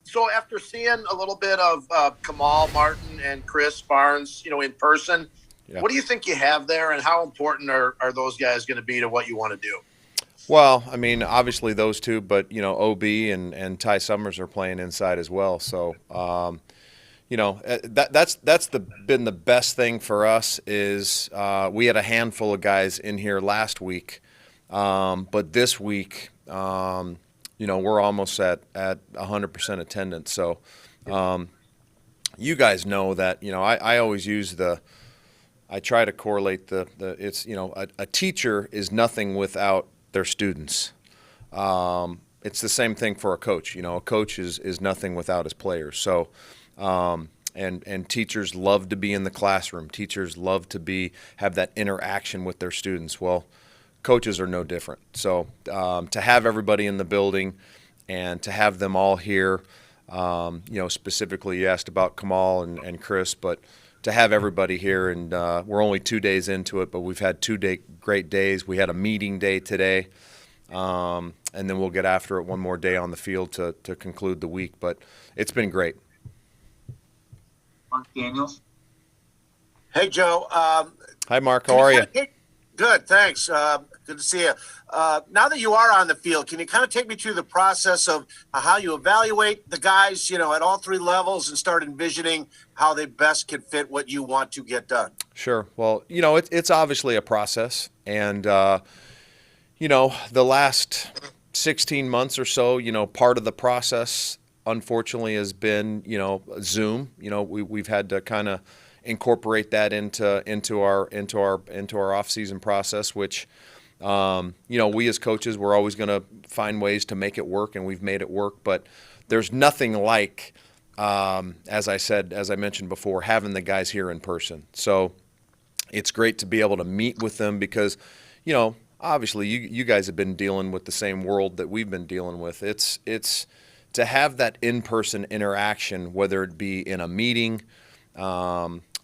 So after seeing a little bit of Kamal Martin and Chris Barnes, in person, Yeah. what do you think you have there, and how important are those guys going to be to what you want to do? Well, I mean, obviously those two, but OB and Ty Summers are playing inside as well. So, that's been the best thing for us is we had a handful of guys in here last week, but this week, we're almost at 100% attendance. So, you guys know that I always use I try to correlate the it's a teacher is nothing without their students. It's the same thing for a coach. A coach is nothing without his players. So, and teachers love to be in the classroom. Teachers love to have that interaction with their students. Well, coaches are no different. So, to have everybody in the building and to have them all here, specifically you asked about Kamal and Chris, but to have everybody here, and we're only 2 days into it, but we've had great days. We had a meeting day today, and then we'll get after it one more day on the field to conclude the week. But it's been great. Mark Daniels. Hey, Joe. Hi, Mark. How are you? Good, thanks. Good to see you. Now that you are on the field, can you kind of take me through the process of how you evaluate the guys, at all three levels and start envisioning how they best can fit what you want to get done? Sure. Well, it's obviously a process. And, the last 16 months or so, part of the process, unfortunately, has been, Zoom. We've had to kind of incorporate that into our off-season process, which we as coaches, we're always going to find ways to make it work, and we've made it work. But there's nothing like, as I mentioned before, having the guys here in person. So it's great to be able to meet with them because, obviously you guys have been dealing with the same world that we've been dealing with. It's to have that in-person interaction, whether it be in a meeting.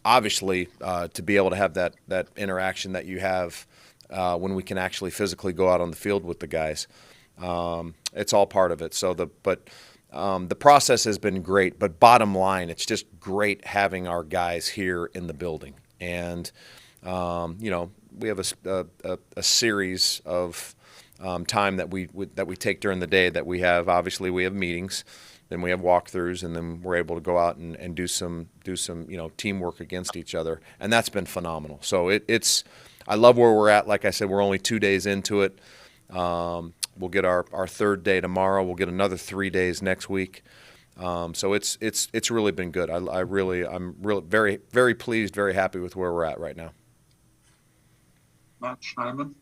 Obviously, to be able to have that interaction that you have when we can actually physically go out on the field with the guys, it's all part of it. So the process has been great, but bottom line, it's just great having our guys here in the building. And we have a series of time that we take during the day that we have. Obviously, we have meetings. Then we have walkthroughs, and then we're able to go out and do some teamwork against each other, and that's been phenomenal. So I love where we're at. Like I said, we're only 2 days into it. We'll get our third day tomorrow. We'll get another 3 days next week. So it's really been good. I'm really very, very pleased, very happy with where we're at right now. Matt Schneidman.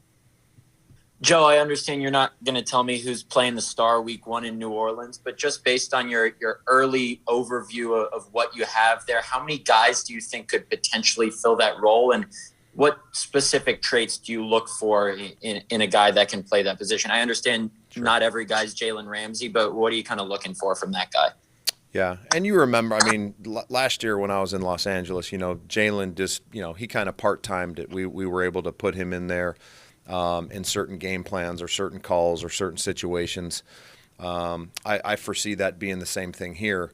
Joe, I understand you're not going to tell me who's playing the Star week 1 in New Orleans, but just based on your early overview of what you have there, how many guys do you think could potentially fill that role? And what specific traits do you look for in a guy that can play that position? I understand not every guy's Jalen Ramsey, but what are you kind of looking for from that guy? Yeah, and you remember, last year when I was in Los Angeles, Jalen just, he kind of part-timed it. We were able to put him in there in certain game plans or certain calls or certain situations. I foresee that being the same thing here.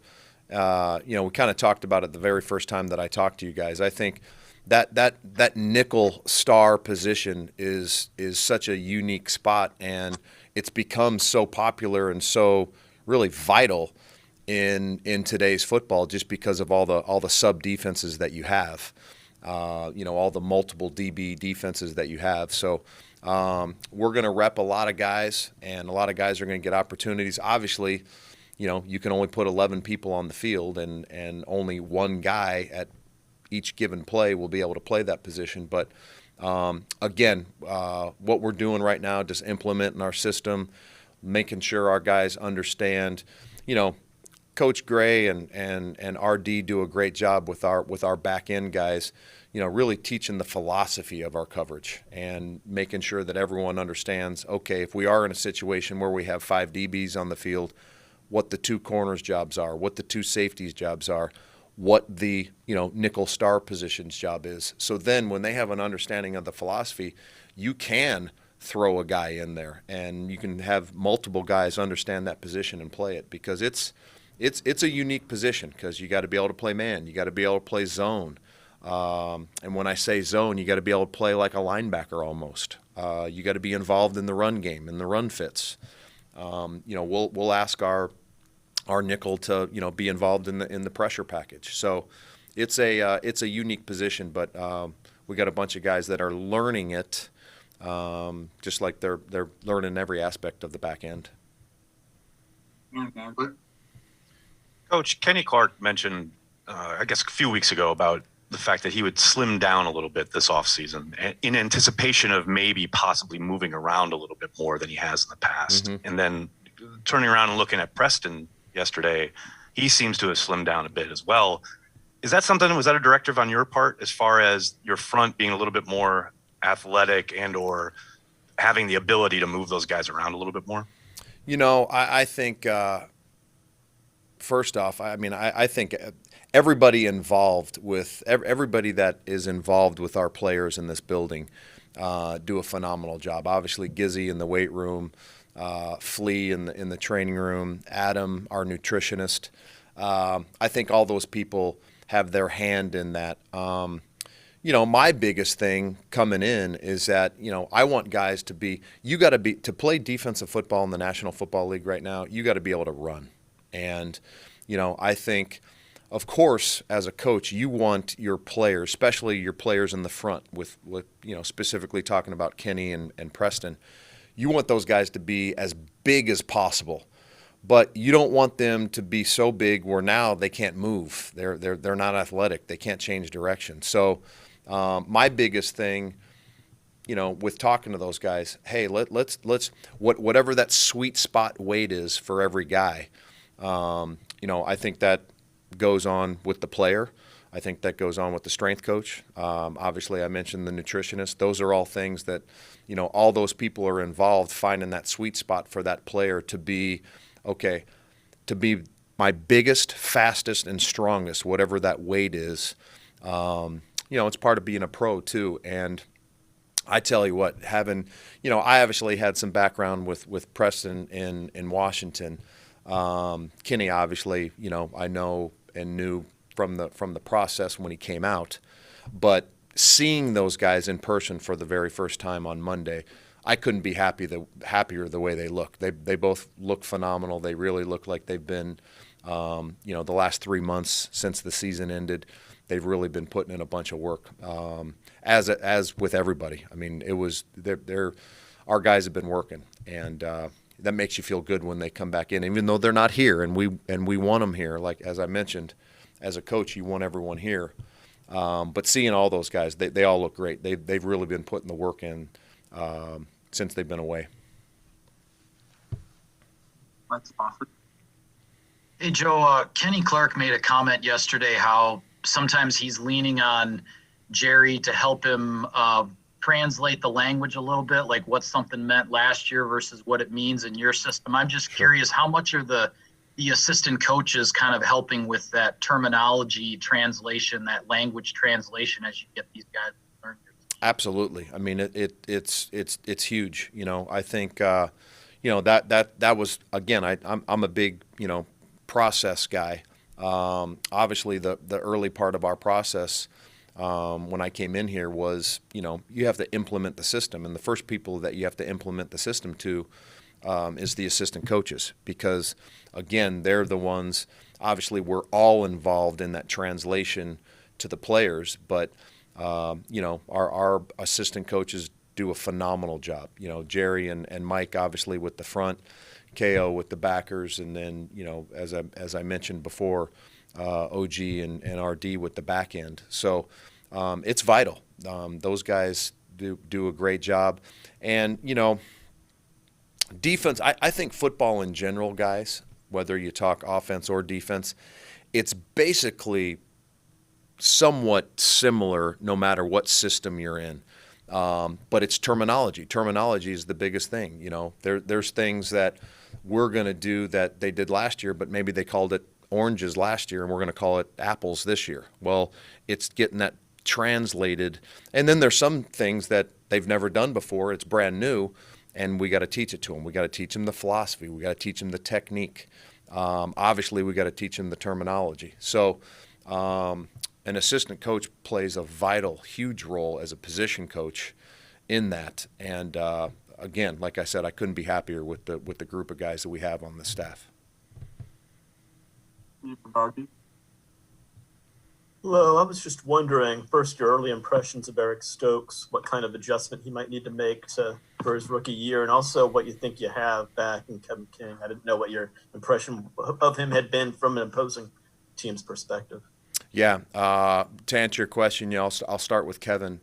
We kind of talked about it the very first time that I talked to you guys. I think that nickel star position is such a unique spot, and it's become so popular and so really vital in today's football just because of all the sub defenses that you have. All the multiple DB defenses that you have. So we're going to rep a lot of guys, and a lot of guys are going to get opportunities. Obviously, you can only put 11 people on the field, and only one guy at each given play will be able to play that position. But again, what we're doing right now, just implementing our system, making sure our guys understand, Coach Gray and RD do a great job with our back end guys, really teaching the philosophy of our coverage and making sure that everyone understands, okay, if we are in a situation where we have 5 DBs on the field, what the 2 corners jobs are, what the 2 safeties jobs are, what the nickel star position's job is. So then when they have an understanding of the philosophy, you can throw a guy in there and you can have multiple guys understand that position and play it, because it's it's a unique position because you got to be able to play man, you got to be able to play zone, and when I say zone, you got to be able to play like a linebacker almost. You got to be involved in the run game and the run fits. We'll ask our nickel to be involved in the pressure package. So it's a unique position, but we got a bunch of guys that are learning it, just like they're learning every aspect of the back end. Coach, Kenny Clark mentioned, I guess a few weeks ago, about the fact that he would slim down a little bit this offseason in anticipation of maybe possibly moving around a little bit more than he has in the past. Mm-hmm. And then turning around and looking at Preston yesterday, he seems to have slimmed down a bit as well. Was that a directive on your part as far as your front being a little bit more athletic and or having the ability to move those guys around a little bit more? I think first off, I think everybody that is involved with our players in this building do a phenomenal job. Obviously, Gizzy in the weight room, Flea in the training room, Adam, our nutritionist. I think all those people have their hand in that. My biggest thing coming in is that, I want guys to play defensive football in the National Football League right now, you got to be able to run. And, I think, of course, as a coach, you want your players, especially your players in the front with specifically talking about Kenny and Preston, you want those guys to be as big as possible. But you don't want them to be so big where now they can't move. They're not athletic. They can't change direction. So my biggest thing, with talking to those guys, hey, let's whatever that sweet spot weight is for every guy. I think that goes on with the player. I think that goes on with the strength coach. Obviously, I mentioned the nutritionist. Those are all things that, all those people are involved finding that sweet spot for that player to be my biggest, fastest, and strongest, whatever that weight is. It's part of being a pro too. And I tell you what, I obviously had some background with Preston in Washington. Kenny, obviously, I know and knew from the process when he came out, but seeing those guys in person for the very first time on Monday, I couldn't be happier the way they look. They both look phenomenal. They really look like they've been, the last 3 months since the season ended, they've really been putting in a bunch of work. As with everybody, our guys have been working, and that makes you feel good when they come back in, even though they're not here, and we want them here. Like as I mentioned, as a coach, you want everyone here. But seeing all those guys, they all look great. They've really been putting the work in since they've been away. Hey, Joe, Kenny Clark made a comment yesterday how sometimes he's leaning on Jerry to help him translate the language a little bit, like what something meant last year versus what it means in your system. I'm just curious, how much are the assistant coaches kind of helping with that terminology translation, that language translation as you get these guys to learn? Absolutely. It's huge. I think that was, again, I'm a big process guy. Obviously, the early part of our process when I came in here was you have to implement the system, and the first people that you have to implement the system to is the assistant coaches, because again, they're the ones. Obviously, we're all involved in that translation to the players, but our assistant coaches do a phenomenal job. Jerry and Mike obviously with the front, KO with the backers, and then as I mentioned before, OG and RD with the back end. So it's vital. Those guys do a great job, and defense. I think football in general, guys, whether you talk offense or defense, it's basically somewhat similar no matter what system you're in. But it's terminology. Terminology is the biggest thing. There's things that we're going to do that they did last year, but maybe they called it oranges last year and we're going to call it apples this year. Well, it's getting that translated. And then there's some things that they've never done before. It's brand new, and we got to teach it to them. We got to teach them the philosophy. We got to teach them the technique. Obviously, we got to teach them the terminology. So an assistant coach plays a vital, huge role as a position coach in that. And again, like I said, I couldn't be happier with the group of guys that we have on the staff. Hello, I was just wondering, first, your early impressions of Eric Stokes, what kind of adjustment he might need to make for his rookie year, and also what you think you have back in Kevin King. I didn't know what your impression of him had been from an opposing team's perspective. Yeah, to answer your question, I'll start with Kevin.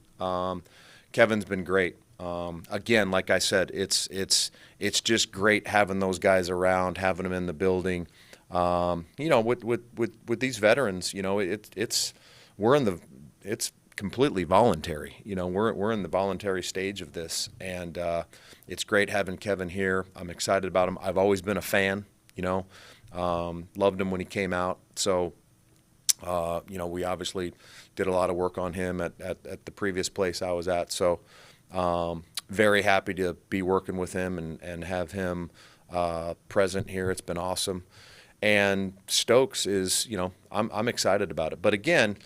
Kevin's been great. Again, like I said, it's just great having those guys around, having them in the building. With these veterans, it's completely voluntary. We're in the voluntary stage of this, and it's great having Kevin here. I'm excited about him. I've always been a fan. Loved him when he came out. So, we obviously did a lot of work on him at the previous place I was at. So, very happy to be working with him and have him present here. It's been awesome. And Stokes is, I'm excited about it. But again,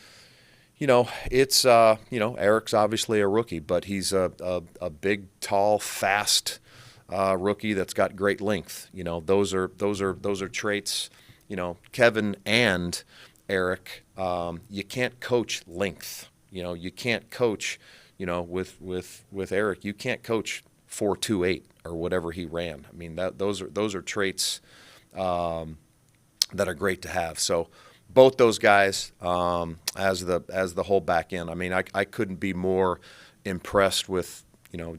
it's, Eric's obviously a rookie, but he's a big, tall, fast rookie that's got great length. Those are traits, Kevin and Eric, you can't coach length. You can't coach, with Eric, you can't coach 4.28 or whatever he ran. I mean, those are traits that are great to have. So both those guys as the whole back end. I mean, I couldn't be more impressed with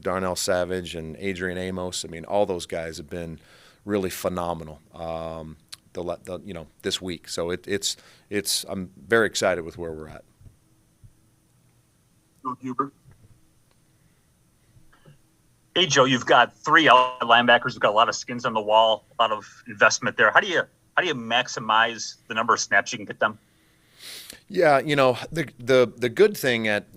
Darnell Savage and Adrian Amos. I mean, all those guys have been really phenomenal. This week. So it's I'm very excited with where we're at. Joe Huber. Hey, Joe, you've got three linebackers. You've got a lot of skins on the wall, a lot of investment there. How do you maximize the number of snaps you can get them? Yeah, the good thing at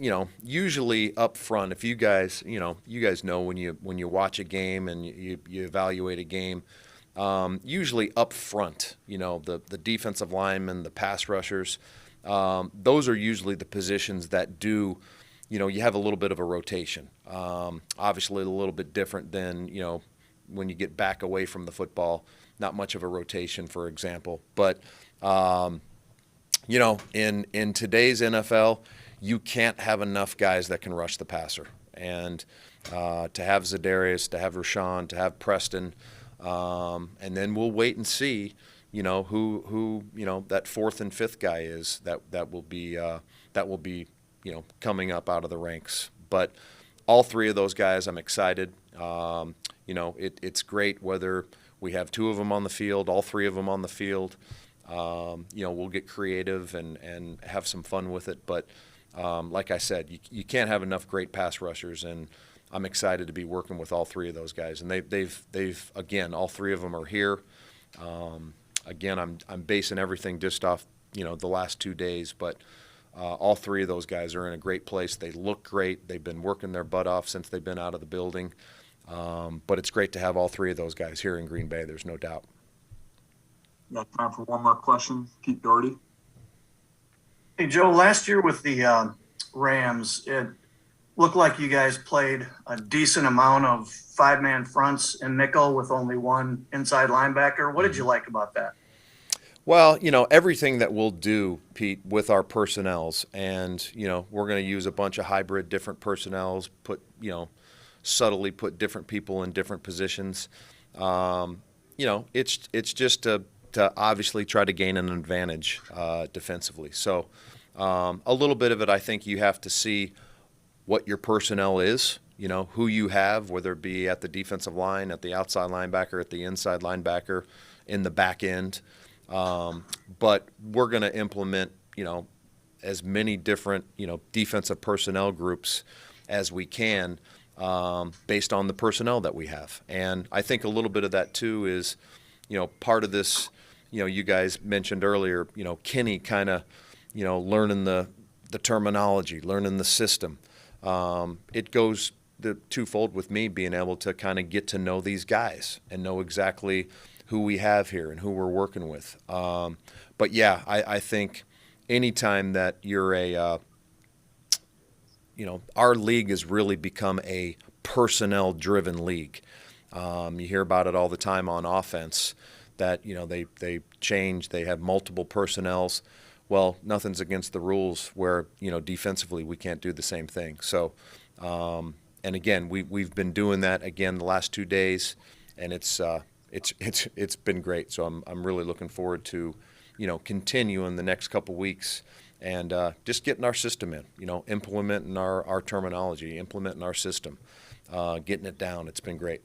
usually up front, if you guys know when you watch a game and you evaluate a game, usually up front, the defensive linemen, the pass rushers, those are usually the positions that do. You have a little bit of a rotation. Obviously, a little bit different than when you get back away from the football. Not much of a rotation, for example. But in today's NFL, you can't have enough guys that can rush the passer. And to have Za'Darius, to have Rashawn, to have Preston, and then we'll wait and see, who that fourth and fifth guy is that will be coming up out of the ranks. But all three of those guys, I'm excited. It's great whether we have two of them on the field, all three of them on the field. We'll get creative and have some fun with it. But like I said, you can't have enough great pass rushers, and I'm excited to be working with all three of those guys. And they've again, all three of them are here. Again, I'm basing everything just off the last 2 days, but all three of those guys are in a great place. They look great. They've been working their butt off since they've been out of the building. But it's great to have all three of those guys here in Green Bay. There's no doubt. Got time for one more question. Pete Doherty. Hey, Joe, last year with the Rams, it looked like you guys played a decent amount of five-man fronts and nickel with only one inside linebacker. What did you like about that? Well, everything that we'll do, Pete, with our personnels, and, we're going to use a bunch of hybrid different personnels, subtly put different people in different positions. It's just to obviously try to gain an advantage defensively. So a little bit of it, I think you have to see what your personnel is, who you have, whether it be at the defensive line, at the outside linebacker, at the inside linebacker, in the back end. But we're going to implement, as many different, defensive personnel groups as we can based on the personnel that we have. And I think a little bit of that, too, is, part of this, you guys mentioned earlier, Kenny kind of, learning the terminology, learning the system. It goes the twofold with me being able to kind of get to know these guys and know exactly who we have here and who we're working with. But yeah, I think anytime that you're our league has really become a personnel-driven league. You hear about it all the time on offense that, they change, they have multiple personnels. Well, nothing's against the rules where, defensively we can't do the same thing. So, and again, we've been doing that again the last 2 days, and it's been great. So I'm really looking forward to, continuing the next couple weeks and just getting our system in, implementing our terminology, implementing our system, getting it down. It's been great.